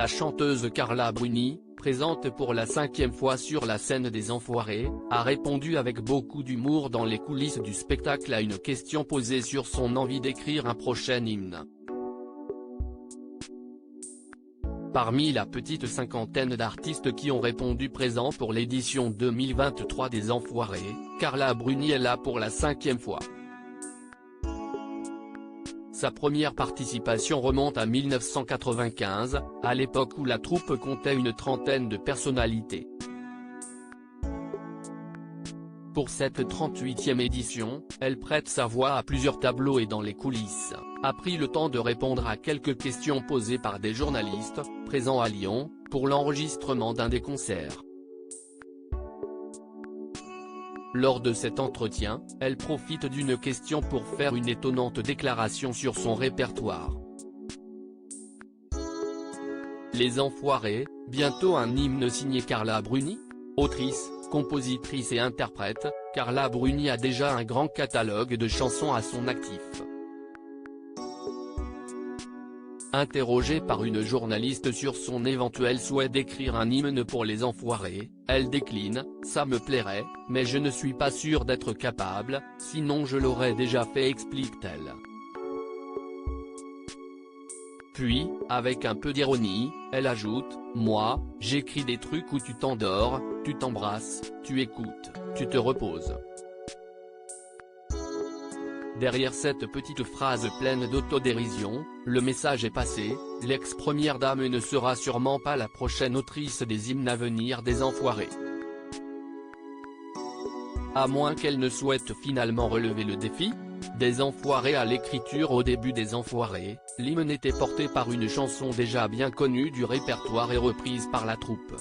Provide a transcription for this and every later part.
La chanteuse Carla Bruni, présente pour la 5e fois sur la scène des Enfoirés, a répondu avec beaucoup d'humour dans les coulisses du spectacle à une question posée sur son envie d'écrire un prochain hymne. Parmi la petite cinquantaine d'artistes qui ont répondu présents pour l'édition 2023 des Enfoirés, Carla Bruni est là pour la 5e fois. Sa première participation remonte à 1995, à l'époque où la troupe comptait une trentaine de personnalités. Pour cette 38e édition, elle prête sa voix à plusieurs tableaux et dans les coulisses, a pris le temps de répondre à quelques questions posées par des journalistes, présents à Lyon, pour l'enregistrement d'un des concerts. Lors de cet entretien, elle profite d'une question pour faire une étonnante déclaration sur son répertoire. Les Enfoirés, bientôt un hymne signé Carla Bruni? Autrice, compositrice et interprète, Carla Bruni a déjà un grand catalogue de chansons à son actif. Interrogée par une journaliste sur son éventuel souhait d'écrire un hymne pour les Enfoirés, elle décline « Ça me plairait, mais je ne suis pas sûre d'être capable, sinon je l'aurais déjà fait », explique-t-elle. Puis, avec un peu d'ironie, elle ajoute « Moi, j'écris des trucs où tu t'endors, tu t'embrasses, tu écoutes, tu te reposes ». Derrière cette petite phrase pleine d'autodérision, le message est passé, l'ex-première dame ne sera sûrement pas la prochaine autrice des hymnes à venir des Enfoirés. À moins qu'elle ne souhaite finalement relever le défi des Enfoirés à l'écriture. Au début des Enfoirés, l'hymne était porté par une chanson déjà bien connue du répertoire et reprise par la troupe.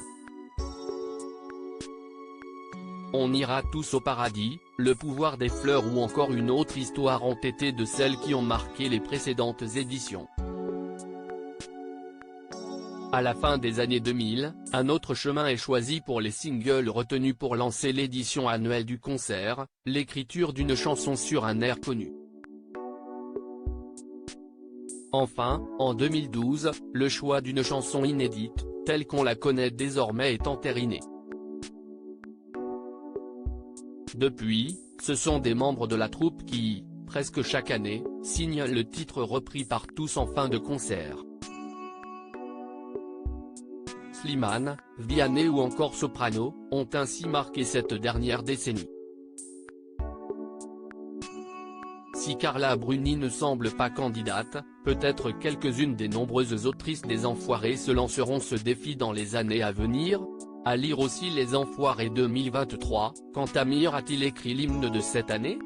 On ira tous au paradis, Le pouvoir des fleurs ou encore Une autre histoire ont été de celles qui ont marqué les précédentes éditions. À la fin des années 2000, un autre chemin est choisi pour les singles retenus pour lancer l'édition annuelle du concert, l'écriture d'une chanson sur un air connu. Enfin, en 2012, le choix d'une chanson inédite, telle qu'on la connaît désormais, est entériné. Depuis, ce sont des membres de la troupe qui, presque chaque année, signent le titre repris par tous en fin de concert. Slimane, Vianney ou encore Soprano, ont ainsi marqué cette dernière décennie. Si Carla Bruni ne semble pas candidate, peut-être quelques-unes des nombreuses autrices des Enfoirés se lanceront ce défi dans les années à venir. À lire aussi Les Enfoirés 2023, quand Amir a-t-il écrit l'hymne de cette année ?